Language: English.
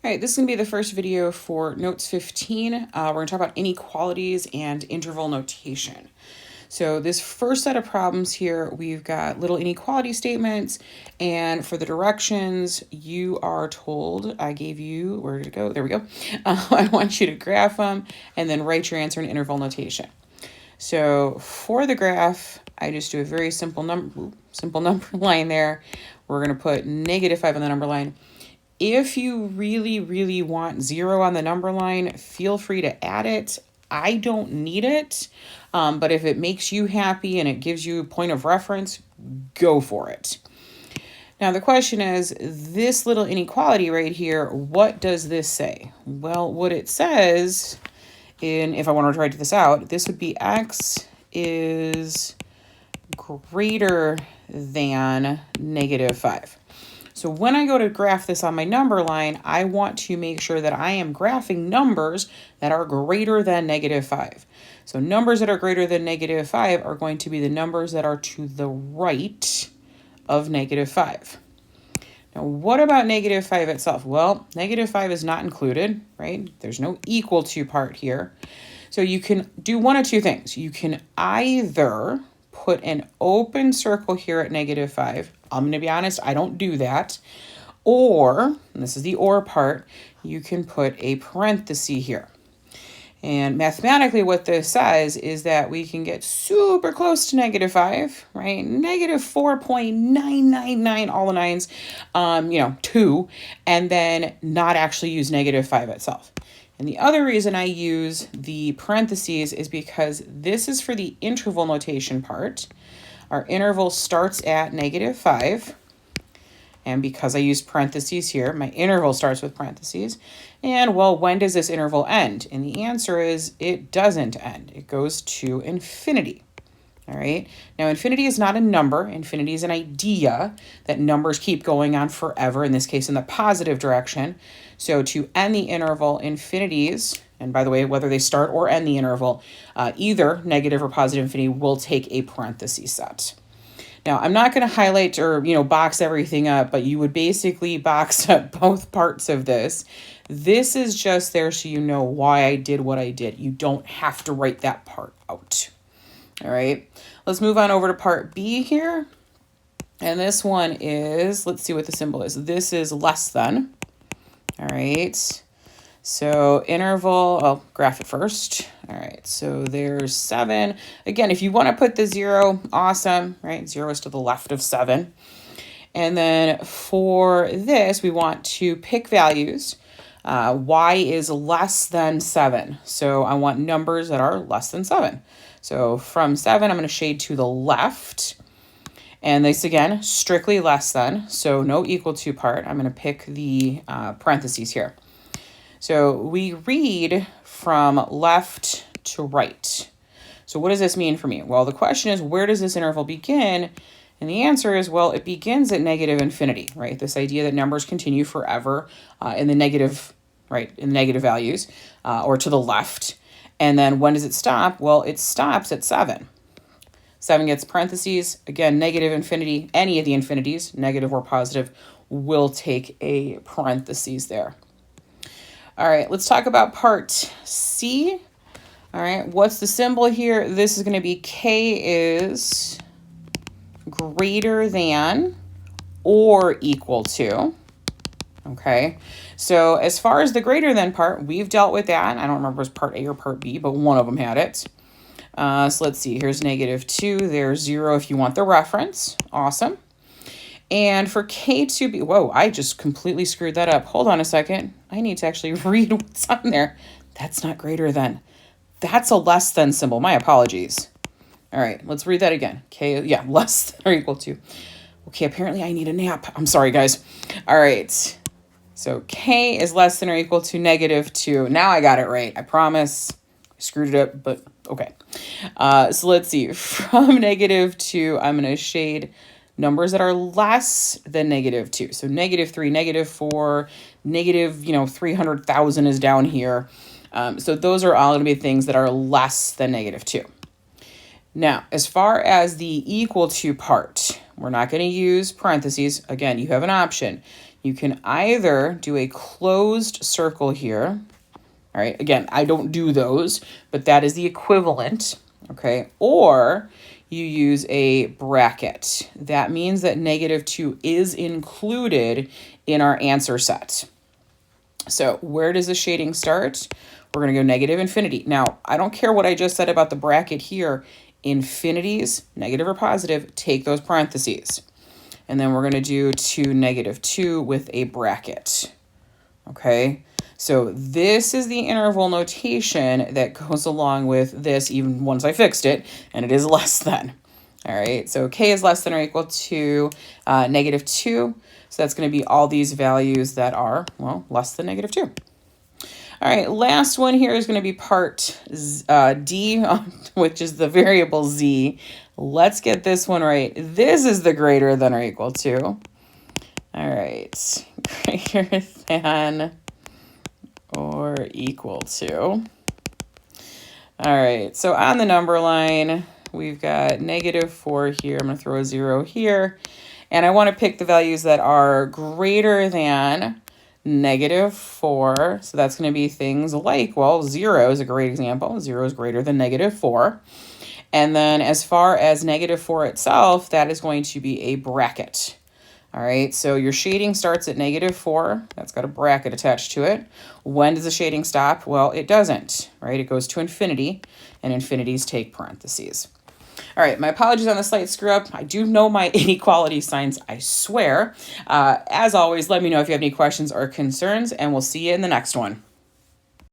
All right, this is going to be the first video for Notes 15. We're going to talk about inequalities and interval notation. So this first set of problems here, we've got little inequality statements, and for the directions, you are told, I gave you, where did it go? There we go. I want you to graph them and then write your answer in interval notation. So for the graph, I just do a very simple number line there. We're going to put -5 on the number line. If you really want 0 on the number line, feel free to add it. I don't need it, but if it makes you happy and it gives you a point of reference, go for it. Now the question is, this little inequality right here, what does this say? Well, what it says, if I wanted to write this out, this would be x is greater than -5. So when I go to graph this on my number line, I want to make sure that I am graphing numbers that are greater than -5. So numbers that are greater than -5 are going to be the numbers that are to the right of -5. Now, what about -5 itself? Well, -5 is not included, right? There's no equal to part here. So you can do one of two things. You can either put an open circle here at -5. I'm going to be honest, I don't do that. Or, and this is the or part, you can put a parenthesis here. And mathematically what this says is that we can get super close to -5, right? -4.999, all the nines, 2, and then not actually use -5 itself. And the other reason I use the parentheses is because this is for the interval notation part. Our interval starts at -5. And because I use parentheses here, my interval starts with parentheses. And well, when does this interval end? And the answer is it doesn't end. It goes to infinity. All right. Now, infinity is not a number. Infinity is an idea that numbers keep going on forever, in this case, in the positive direction. So to end the interval, infinities, and by the way, whether they start or end the interval, either negative or positive infinity will take a parenthesis set. Now, I'm not going to highlight or, box everything up, but you would basically box up both parts of this. This is just there so you know why I did what I did. You don't have to write that part out. All right, let's move on over to part B here. And this one is, let's see what the symbol is. This is less than. All right, so interval, I'll graph it first. All right, so there's 7. Again, if you want to put the 0, awesome, right? 0 is to the left of 7. And then for this, we want to pick values. Y is less than 7. So I want numbers that are less than 7. So from 7, I'm going to shade to the left. And this, again, strictly less than. So no equal to part. I'm going to pick the parentheses here. So we read from left to right. So what does this mean for me? Well, the question is, where does this interval begin? And the answer is, well, it begins at -infinity, right? This idea that numbers continue forever in the negative, right, in negative values or to the left. And then when does it stop? Well, it stops at 7. 7 gets parentheses. Again, -infinity, any of the infinities, negative or positive, will take a parentheses there. All right, let's talk about part C. All right, what's the symbol here? This is going to be K is greater than or equal to. Okay, so as far as the greater than part, we've dealt with that. I don't remember if it was part A or part B, but one of them had it. So let's see, here's -2, there's 0 if you want the reference. Awesome. And for K to be, whoa, I just completely screwed that up. Hold on a second. I need to actually read what's on there. That's not greater than. That's a less than symbol. My apologies. All right, let's read that again. K, yeah, less than or equal to. Okay, apparently I need a nap. I'm sorry, guys. All right. So K is less than or equal to -2. Now I got it right. I promise. I screwed it up, but okay. So let's see. From -2, I'm going to shade numbers that are less than -2. So -3, -4, -300,000 is down here. So those are all going to be things that are less than -2. Now, as far as the equal to part, we're not going to use parentheses. Again, you have an option. You can either do a closed circle here. All right, again, I don't do those, but that is the equivalent, okay? Or you use a bracket. That means that -2 is included in our answer set. So where does the shading start? We're going to go negative infinity. Now, I don't care what I just said about the bracket here. Infinities, negative or positive, take those parentheses. And then we're going to do to -2 with a bracket. Okay, so this is the interval notation that goes along with this even once I fixed it, and it is less than. All right, so k is less than or equal to -2. So that's going to be all these values that are, well, less than -2. All right, last one here is going to be part D, which is the variable z. Let's get this one right. This is the greater than or equal to. All right, greater than or equal to. All right, so on the number line, we've got -4 here. I'm going to throw a 0 here. And I want to pick the values that are greater than -4. So that's going to be things like, well, 0 is a great example. 0 is greater than -4. And then as far as -4 itself, that is going to be a bracket. All right, so your shading starts at -4. That's got a bracket attached to it. When does the shading stop? Well, it doesn't, right? It goes to infinity, and infinities take parentheses. All right, my apologies on the slight screw up. I do know my inequality signs, I swear. As always, let me know if you have any questions or concerns, and we'll see you in the next one.